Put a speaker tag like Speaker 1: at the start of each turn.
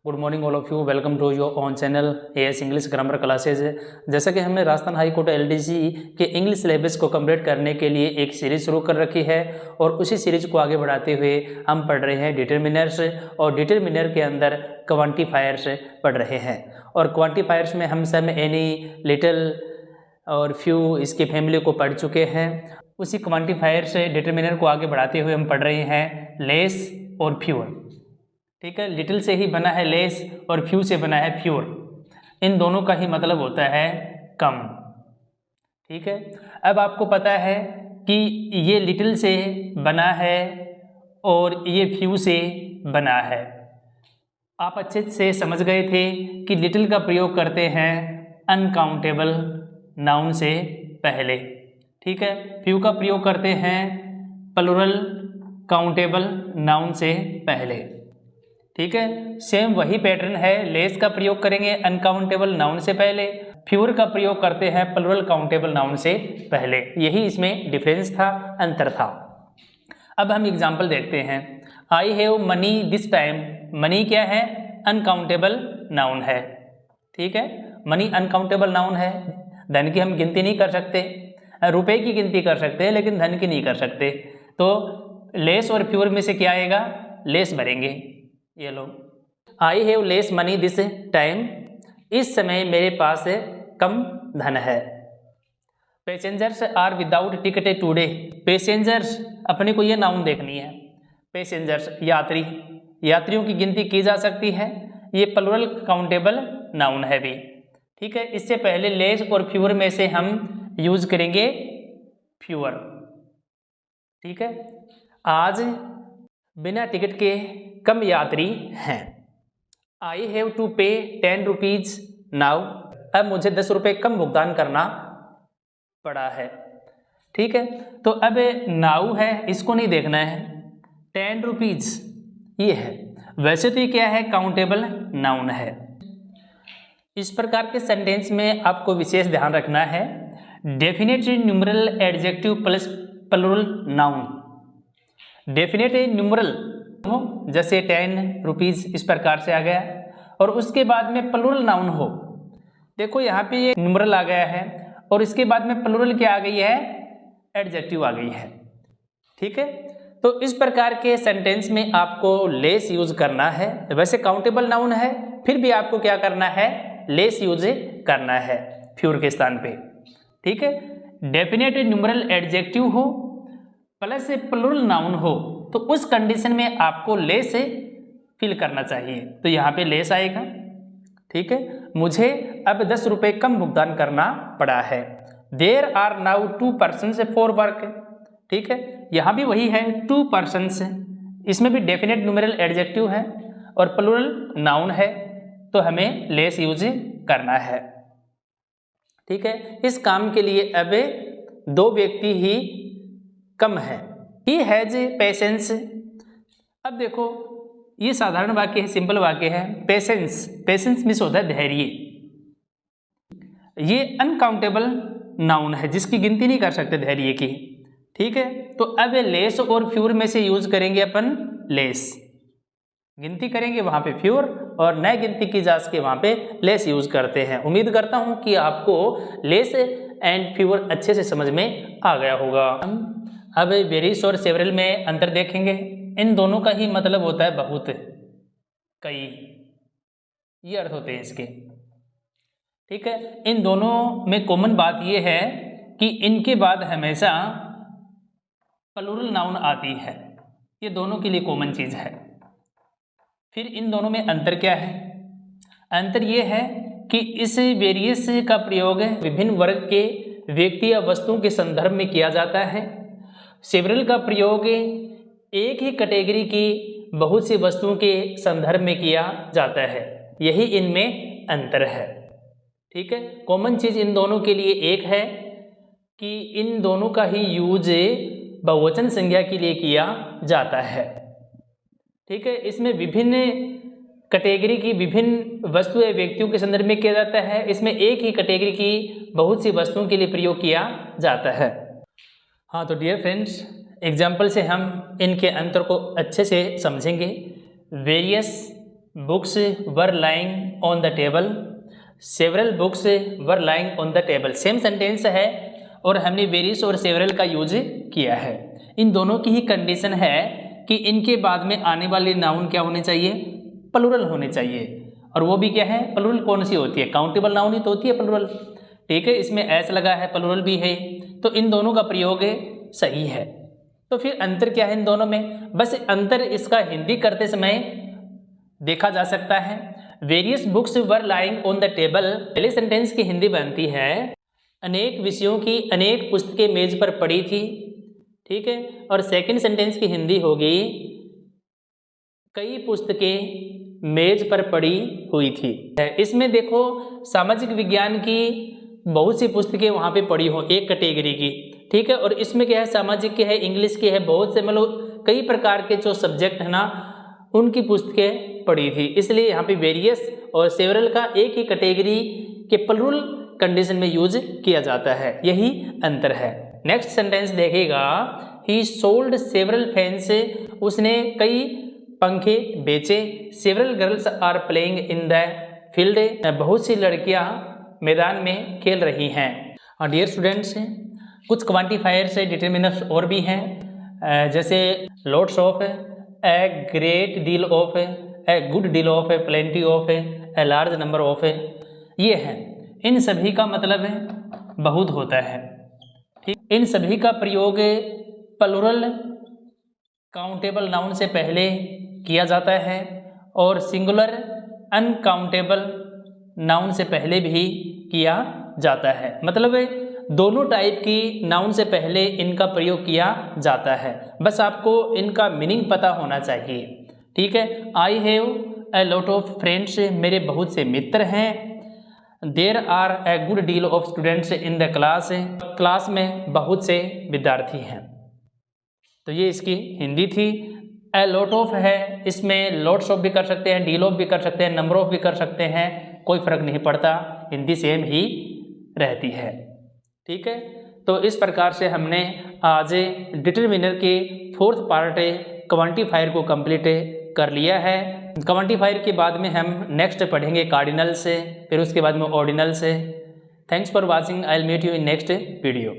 Speaker 1: Good morning all of you, welcome to your own channel AS English grammar classes. जैसा कि हमने Rajasthan high court LDC के English syllabus को complete करने के लिए एक सीरीज शुरू कर रखी है और उसी सीरीज को आगे बढ़ाते हुए हम पढ़ रहे हैं डिटरमिनर्स और डिटरमिनर के अंदर क्वांटिफायर्स पढ़ रहे हैं। और क्वांटिफायर्स में हम सब एनी, लिटिल और फ्यू इसकी फैमिली को पढ़ चुके हैं। उसी क्वांटिफायर से डिटरमिनर को आगे बढ़ाते हुए हम पढ़ रहे हैं लेस और फ्यूअर। ठीक है, लिटिल से ही बना है लेस और फ्यू से बना है फ्यूअर। इन दोनों का ही मतलब होता है कम। ठीक है, अब आपको पता है कि ये लिटिल से बना है और ये फ्यू से बना है। आप अच्छे से समझ गए थे कि लिटिल का प्रयोग करते हैं अनकाउंटेबल नाउन से पहले। ठीक है, फ्यू का प्रयोग करते हैं प्लुरल काउंटेबल नाउन से पहले। ठीक है, सेम वही पैटर्न है, लेस का प्रयोग करेंगे अनकाउंटेबल नाउन से पहले, फ्यूअर का प्रयोग करते हैं प्लुरल काउंटेबल नाउन से पहले। यही इसमें डिफरेंस था, अंतर था। अब हम एग्जाम्पल देखते हैं। I have money this time. Money क्या है? अनकाउंटेबल नाउन है। ठीक है, मनी अनकाउंटेबल नाउन है। धन की हम गिनती नहीं कर सकते, रुपए की गिनती कर सकते हैं लेकिन धन की नहीं कर सकते। तो लेस और फ्यूअर में से क्या आएगा? लेस भरेंगे। ये लो, I have less money this time. इस समय मेरे पास कम धन है। Passengers are without ticket today. Passengers, अपने को ये नाउन देखनी है। पैसेंजर्स यात्री, यात्रियों की गिनती की जा सकती है। ये प्लुरल काउंटेबल नाउन है भी। ठीक है, इससे पहले लेस और फ्यूअर में से हम यूज करेंगे फ्यूअर। ठीक है, आज बिना टिकट के कम यात्री हैं। आई हैव टू पे 10 रुपीज नाउ। अब मुझे 10 रुपये कम भुगतान करना पड़ा है। ठीक है, तो अब नाउ है, इसको नहीं देखना है। 10 रुपीज ये है। वैसे तो ये क्या है? काउंटेबल नाउन है। इस प्रकार के सेंटेंस में आपको विशेष ध्यान रखना है। Definite numeral adjective plus plural noun. Definite numeral हो, जैसे 10 रुपीज इस प्रकार से आ गया, और उसके बाद में प्लुरल नाउन हो। देखो यहाँ पे ये न्यूमरल आ गया है और इसके बाद में प्लुरल क्या आ गई है? एडजेक्टिव आ गई है। ठीक है, तो इस प्रकार के सेंटेंस में आपको लेस यूज करना है। वैसे काउंटेबल नाउन है, फिर भी आपको क्या करना है? लेस यूज करना है फ्यूअर के स्थान पे। ठीक है, डेफिनेट न्यूमरल एडजेक्टिव हो प्लस प्लुरल नाउन हो तो उस कंडीशन में आपको लेस फिल करना चाहिए। तो यहाँ पे लेस आएगा। ठीक है, मुझे अब 10 रुपये कम भुगतान करना पड़ा है। There are now 2 persons for work. ठीक है, यहाँ भी वही है, 2 persons। इसमें भी डेफिनेट न्यूमरल एडजेक्टिव है और प्लुरल नाउन है, तो हमें लेस यूज करना है। ठीक है, इस काम के लिए अब 2 व्यक्ति ही कम है। He has patience. अब देखो, ये साधारण वाक्य है, सिंपल वाक्य है। पेशेंस, पेशेंस मिस होता है धैर्य। ये अनकाउंटेबल नाउन है जिसकी गिनती नहीं कर सकते धैर्य की। ठीक है, तो अब लेस और फ्यूअर में से यूज करेंगे अपन लेस। गिनती करेंगे वहां पे फ्यूअर और नए गिनती की जा सके वहां पे लेस यूज करते हैं। उम्मीद करता हूं कि आपको लेस एंड फ्यूअर अच्छे से समझ में आ गया होगा। अब वेरियस और सेवरल में अंतर देखेंगे। इन दोनों का ही मतलब होता है बहुत, कई, ये अर्थ होते हैं इसके। ठीक है, इन दोनों में कॉमन बात यह है कि इनके बाद हमेशा प्लुरल नाउन आती है। ये दोनों के लिए कॉमन चीज है। फिर इन दोनों में अंतर क्या है? अंतर यह है कि इस वेरियस का प्रयोग विभिन्न वर्ग के व्यक्ति या वस्तुओं के संदर्भ में किया जाता है। सेवरल का प्रयोग एक ही कैटेगरी की बहुत सी वस्तुओं के संदर्भ में किया जाता है। यही इनमें अंतर है। ठीक है, कॉमन चीज इन दोनों के लिए एक है कि इन दोनों का ही यूज बहुवचन संज्ञा के लिए किया जाता है। ठीक है, इसमें विभिन्न कैटेगरी की विभिन्न वस्तु या व्यक्तियों के संदर्भ में किया जाता है। इसमें एक ही कैटेगरी की बहुत सी वस्तुओं के लिए प्रयोग किया जाता है। हाँ, तो डियर फ्रेंड्स, एग्जाम्पल से हम इनके अंतर को अच्छे से समझेंगे। Various books were lying on the table, several books were lying on the table. Same sentence है और हमने वेरियस और सेवरल का यूज किया है। इन दोनों की ही कंडीशन है कि इनके बाद में आने वाली नाउन क्या होने चाहिए, प्लुरल होने चाहिए। और वो भी क्या है, प्लुरल कौन सी होती है, काउंटेबल नाउन ही तो होती है प्लुरल। ठीक है, इसमें एस लगा है, प्लुरल भी है, तो इन दोनों का प्रयोग सही है। तो फिर अंतर क्या है इन दोनों में, बस अंतर इसका हिंदी करते समय देखा जा सकता है। Various books were lying on the table, पहले सेंटेंस की हिंदी बनती है अनेक विषयों की अनेक पुस्तकें मेज पर पड़ी थी। ठीक है, और सेकंड सेंटेंस की हिंदी होगी कई पुस्तकें मेज पर पड़ी हुई थी। इसमें देखो सामाजिक विज्ञान की बहुत सी पुस्तकें वहाँ पे पड़ी हो, एक कैटेगरी की। ठीक है, और इसमें क्या है, सामाजिक की है, इंग्लिश की है, बहुत से मतलब कई प्रकार के जो सब्जेक्ट है ना उनकी पुस्तकें पड़ी थी। इसलिए यहाँ पे वेरियस और सेवरल का एक ही कैटेगरी के प्लुरल कंडीशन में यूज किया जाता है, यही अंतर है। नेक्स्ट सेंटेंस देखिएगा, ही सोल्ड सेवरल फैंस, उसने कई पंखे बेचे। Several girls are playing in the field, बहुत सी लड़कियां मैदान में खेल रही हैं। और डियर स्टूडेंट्स, कुछ क्वांटिफायर से डिटर्मिनर्स और भी हैं, जैसे lots of, a great deal of, a good deal of, a plenty of, a large number of, ये हैं। इन सभी का मतलब बहुत होता है। ठीक, इन सभी का प्रयोग प्लुरल काउंटेबल नाउन से पहले किया जाता है और सिंगुलर अनकाउंटेबल नाउन से पहले भी किया जाता है। मतलब दोनों टाइप की नाउन से पहले इनका प्रयोग किया जाता है, बस आपको इनका मीनिंग पता होना चाहिए। ठीक है, I have a lot of friends, मेरे बहुत से मित्र हैं। There are a good deal of students in the class, class में बहुत से विद्यार्थी हैं। तो ये इसकी हिंदी थी। ए लॉट ऑफ है, इसमें लॉट्स ऑफ भी कर सकते हैं, डील ऑफ भी कर सकते हैं, नंबर ऑफ भी कर सकते हैं, कोई फर्क नहीं पड़ता, हिंदी सेम ही रहती है। ठीक है, तो इस प्रकार से हमने आज डिटरमिनर के फोर्थ पार्ट क्वांटिफायर को कंप्लीट कर लिया है। क्वांटिफायर के बाद में हम नेक्स्ट पढ़ेंगे कार्डिनल से, फिर उसके बाद में ऑर्डिनल से। Thanks for watching, I will meet you in next video.